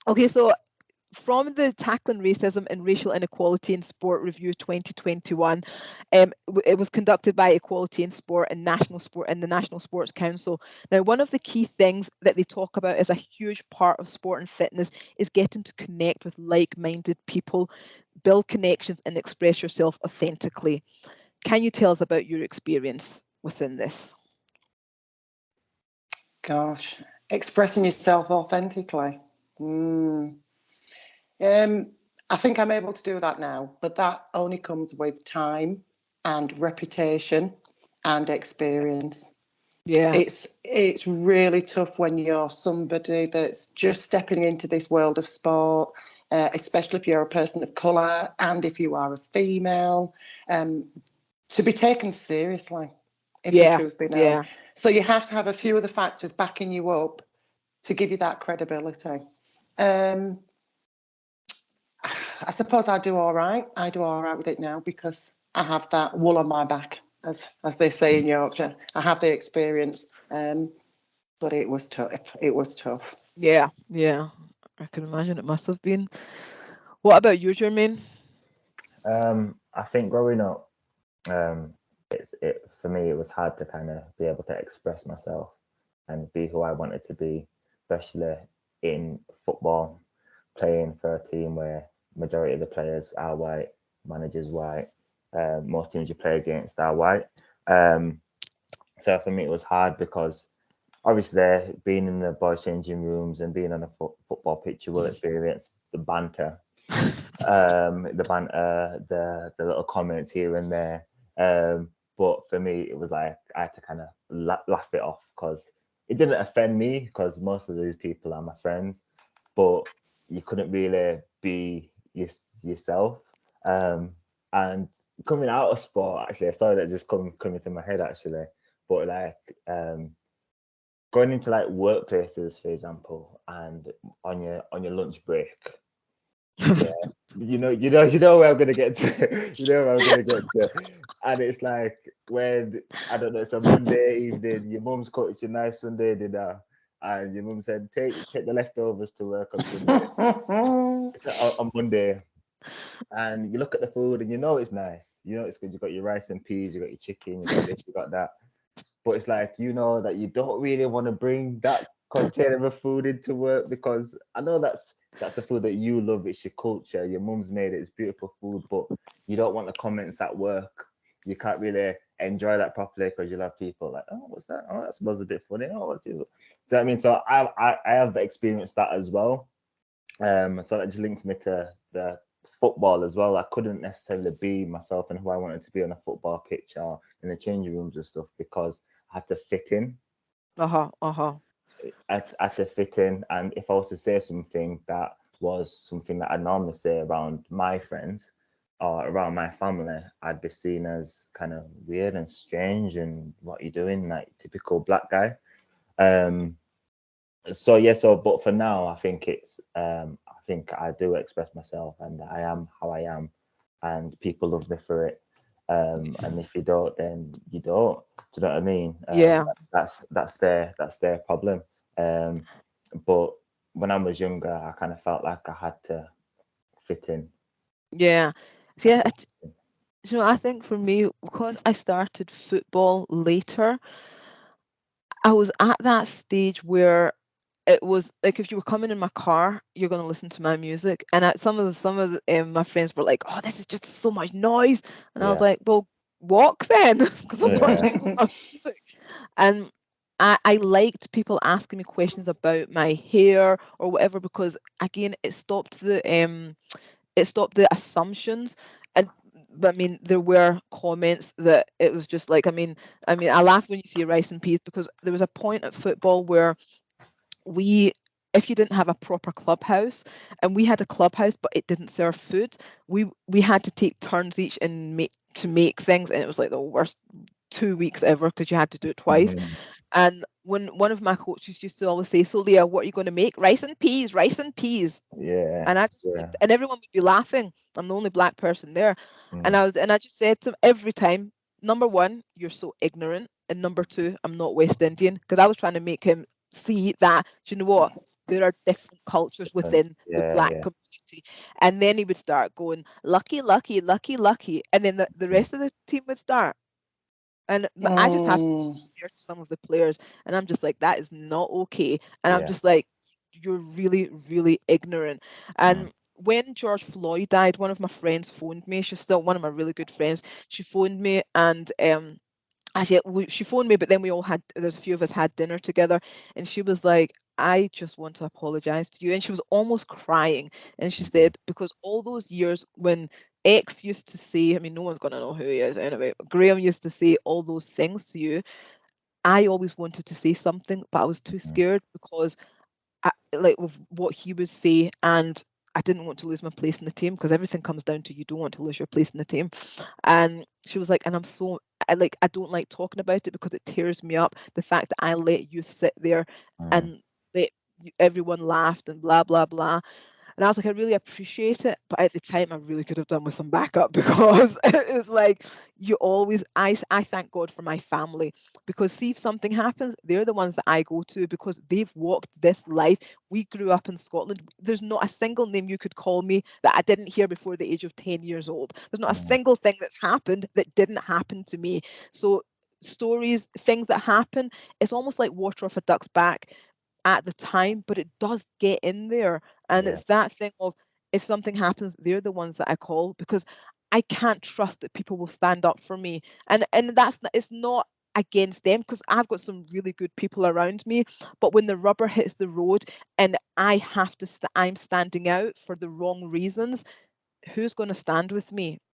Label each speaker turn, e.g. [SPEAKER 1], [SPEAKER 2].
[SPEAKER 1] Okay, so from the Tackling Racism and Racial Inequality in Sport Review 2021, it was conducted by Equality in Sport and the National Sports Council. Now, one of the key things that they talk about as a huge part of sport and fitness is getting to connect with like-minded people, build connections, and express yourself authentically. Can you tell us about your experience within this?
[SPEAKER 2] Gosh, expressing yourself authentically. I think I'm able to do that now, but that only comes with time and reputation and experience.
[SPEAKER 1] Yeah.
[SPEAKER 2] It's really tough when you're somebody that's just stepping into this world of sport, especially if you're a person of colour and if you are a female, to be taken seriously, if the
[SPEAKER 1] Yeah.
[SPEAKER 2] truth be known.
[SPEAKER 1] Yeah.
[SPEAKER 2] So you have to have a few of the factors backing you up to give you that credibility. Um, I suppose I do all right. I do all right with it now because I have that wool on my back, as they say in Yorkshire. I have the experience, but it was tough. It was tough.
[SPEAKER 1] Yeah. Yeah. I can imagine it must have been. What about you, Jermaine?
[SPEAKER 3] I think growing up, um, it for me it was hard to kind of be able to express myself and be who I wanted to be, especially in football, playing for a team where majority of the players are white, managers white, most teams you play against are white. Um, so for me it was hard because obviously being in the boys changing rooms and being on a football pitch you will experience the little comments here and there. But for me, it was like I had to kind of laugh it off because it didn't offend me because most of these people are my friends, but you couldn't really be yourself. And coming out of sport, actually, a story that just coming to my head actually, but like going into like workplaces, for example, and on your lunch break, yeah, you know where I'm gonna get to. You know where I'm gonna get to, and it's like when I don't know, it's a Monday evening. Your mum's cooked you nice Sunday dinner, and your mum said take the leftovers to work on Sunday, on Monday, and you look at the food and you know it's nice. You know it's good. You got your rice and peas, you got your chicken, you got this, you got that. But it's like you know that you don't really want to bring that container of food into work because I know that's the food that you love. It's your culture. Your mum's made it. It's beautiful food, but you don't want the comments at work. You can't really enjoy that properly because you'll have people like, oh, what's that? Oh, that smells a bit funny. Oh, what's this? Do you know what I mean? So I have experienced that as well. So that just links me to the football as well. I couldn't necessarily be myself and who I wanted to be on a football pitch or in the changing rooms and stuff because I had to fit in.
[SPEAKER 1] Uh-huh. Uh-huh.
[SPEAKER 3] I had to fit in, and if I was to say something that was something that I normally say around my friends or around my family, I'd be seen as kind of weird and strange and what you doing, like typical black guy. Um, so yeah, but for now, I think I do express myself and I am how I am, and people love me for it. And if you don't, then you don't. Do you know what I mean?
[SPEAKER 1] Yeah.
[SPEAKER 3] That's their problem. Um, but when I was younger, I kind of felt like I had to fit in.
[SPEAKER 1] Yeah.
[SPEAKER 3] I
[SPEAKER 1] See,
[SPEAKER 3] had to fit in.
[SPEAKER 1] I think for me, because I started football later, I was at that stage where it was like if you were coming in my car, you're going to listen to my music. And my friends were like, "Oh, this is just so much noise," and I was
[SPEAKER 3] Yeah,
[SPEAKER 1] like, "Well, walk then," because I'm not
[SPEAKER 3] yeah,
[SPEAKER 1] doing my music. And I liked people asking me questions about my hair or whatever because again, it stopped the assumptions. And but I mean there were comments that it was just like I mean I laugh when you see rice and peas because there was a point at football where we if you didn't have a proper clubhouse and we had a clubhouse but it didn't serve food, we had to take turns each and make things, and it was like the worst 2 weeks ever because you had to do it twice.
[SPEAKER 3] mhm,
[SPEAKER 1] And when one of my coaches used to always say, "So Leah, what are you going to make? Rice and peas, rice and peas."
[SPEAKER 3] yeah,
[SPEAKER 1] And I just
[SPEAKER 3] yeah,
[SPEAKER 1] and everyone would be laughing. I'm the only black person there. And
[SPEAKER 3] mm,
[SPEAKER 1] I just said to him every time, number one, you're so ignorant. And number two, I'm not West Indian. Because I was trying to make him see that, do you know what? there are different cultures
[SPEAKER 3] Difference.
[SPEAKER 1] within the
[SPEAKER 3] Yeah,
[SPEAKER 1] black
[SPEAKER 3] yeah.
[SPEAKER 1] community. And then he would start going, lucky, lucky, lucky, lucky. And then the
[SPEAKER 3] Mm,
[SPEAKER 1] rest of the team would start. And I just have to
[SPEAKER 2] Mm,
[SPEAKER 1] compare to some of the players, and I'm just like, that is not okay. And I'm
[SPEAKER 3] yeah.
[SPEAKER 1] just like, you're really, really ignorant.
[SPEAKER 3] Mm,
[SPEAKER 1] And when George Floyd died, one of my friends phoned me. She's still one of my really good friends. She phoned me, and actually she phoned me, but then there's a few of us had dinner together, and she was like, I just want to apologize to you. And she was almost crying, and she
[SPEAKER 3] mhm,
[SPEAKER 1] said, because all those years when X used to say, I mean, no one's going to know who he is anyway, but Graham used to say all those things to you, I always wanted to say something, but I was too
[SPEAKER 3] mhm,
[SPEAKER 1] scared because like with what he would say, and I didn't want to lose my place in the team, because everything comes down to, you don't want to lose your place in the team. And she was like, and I don't like talking about it because it tears me up, the fact that I let you sit there
[SPEAKER 3] mm,
[SPEAKER 1] and let everyone laughed and blah blah blah. And I was like, I really appreciate it, but at the time, I really could have done with some backup, because it's like, you always, I thank God for my family, because see, if something happens, they're the ones that I go to, because they've walked this life. We grew up in Scotland. There's not a single name you could call me that I didn't hear before the age of 10 years old. There's not a
[SPEAKER 3] mm,
[SPEAKER 1] single thing that's happened that didn't happen to me. So stories, things that happen, it's almost like water off a duck's back at the time, but it does get in there. And
[SPEAKER 3] yeah.
[SPEAKER 1] it's that thing of, if something happens, they're the ones that I call, because I can't trust that people will stand up for me. And it's not against them, because I've got some really good people around me. But when the rubber hits the road and I have to, I'm standing out for the wrong reasons, who's going to stand with me?